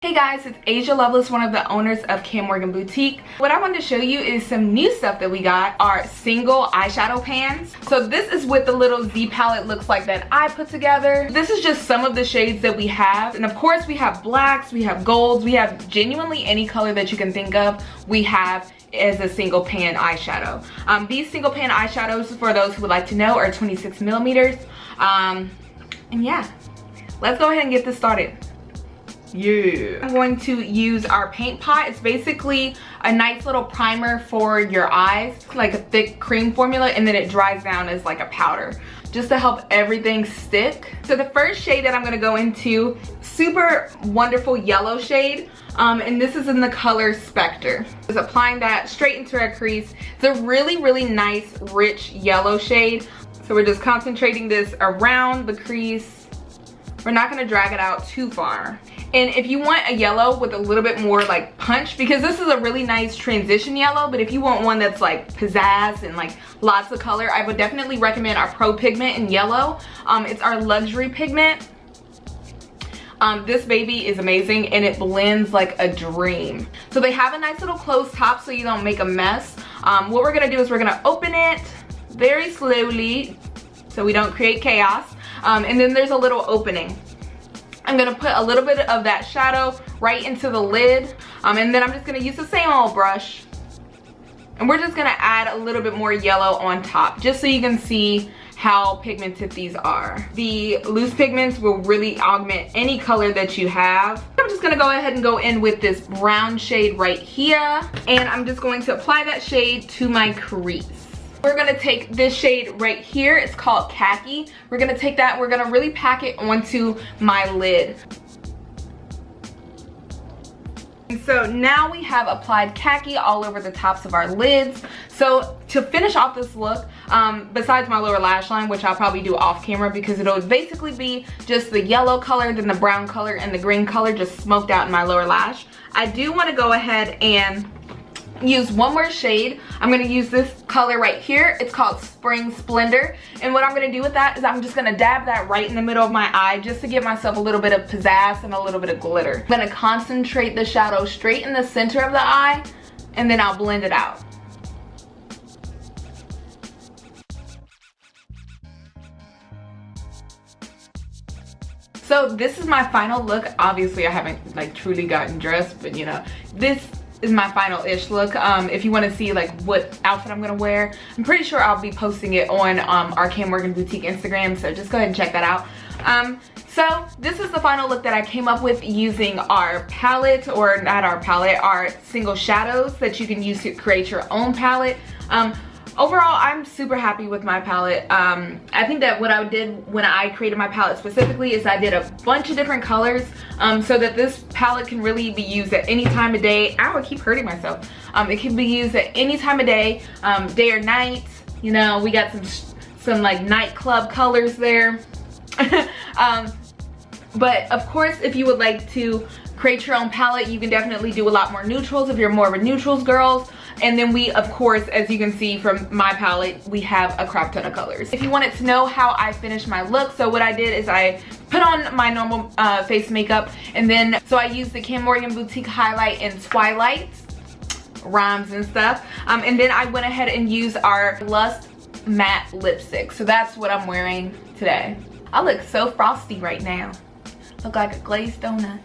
Hey guys, it's Asia Lovelace, one of the owners of CamMorgan Boutique. What I wanted to show you is some new stuff that we got, our single eyeshadow pans. So this is what the little Z palette looks like that I put together. This is just some of the shades that we have. And of course we have blacks, we have golds, we have genuinely any color that you can think of, we have as a single pan eyeshadow. These single pan eyeshadows, for those who would like to know, are 26 millimeters. And yeah, let's go ahead and get this started. Yeah. I'm going to use our paint pot. It's basically a nice little primer for your eyes, like a thick cream formula, and then it dries down as like a powder, just to help everything stick. So the first shade that I'm gonna go into, super wonderful yellow shade, and this is in the color Spectre. Just applying that straight into our crease. It's a really, really nice, rich yellow shade. So we're just concentrating this around the crease. We're not gonna drag it out too far. And if you want a yellow with a little bit more like punch, because this is a really nice transition yellow, but if you want one that's like pizzazz and like lots of color, I would definitely recommend our Pro Pigment in yellow. It's our luxury pigment. This baby is amazing and it blends like a dream. So they have a nice little closed top so you don't make a mess. What we're gonna do is we're gonna open it very slowly so we don't create chaos. And then there's a little opening. I'm gonna put a little bit of that shadow right into the lid, and then I'm just gonna use the same old brush, and we're just gonna add a little bit more yellow on top, just so you can see how pigmented these are. The loose pigments will really augment any color that you have. I'm just gonna go ahead and go in with this brown shade right here, and I'm just going to apply that shade to my crease. We're gonna take this shade right here, it's called Khaki. We're gonna take that, we're gonna really pack it onto my lid. And so now we have applied Khaki all over the tops of our lids. So to finish off this look, besides my lower lash line, which I'll probably do off camera because it'll basically be just the yellow color, then the brown color, and the green color just smoked out in my lower lash, I do wanna go ahead and use one more shade. I'm gonna use this color right here. It's called Spring Splendor. And what I'm gonna do with that is I'm just gonna dab that right in the middle of my eye just to give myself a little bit of pizzazz and a little bit of glitter. I'm gonna concentrate the shadow straight in the center of the eye, and then I'll blend it out. So this is my final look. Obviously I haven't like truly gotten dressed, but you know, this is my final-ish look. If you want to see like what outfit I'm gonna wear, I'm pretty sure I'll be posting it on our CamMorgan Boutique Instagram, so just go ahead and check that out. So this is the final look that I came up with using our palette, or not our palette, our single shadows that you can use to create your own palette. Overall, I'm super happy with my palette. I think that what I did when I created my palette specifically is I did a bunch of different colors so that this palette can really be used at any time of day. Ow, I keep hurting myself. It can be used at any time of day, day or night. You know, we got some like nightclub colors there. But of course, if you would like to create your own palette, you can definitely do a lot more neutrals if you're more of a neutrals girls. And then we, of course, as you can see from my palette, we have a crap ton of colors. If you wanted to know how I finished my look, so what I did is I put on my normal face makeup, and then, so I used the CamMorgan Boutique Highlight and Twilight, rhymes and stuff, and then I went ahead and used our Lust Matte Lipstick. So that's what I'm wearing today. I look so frosty right now. Look like a glazed donut.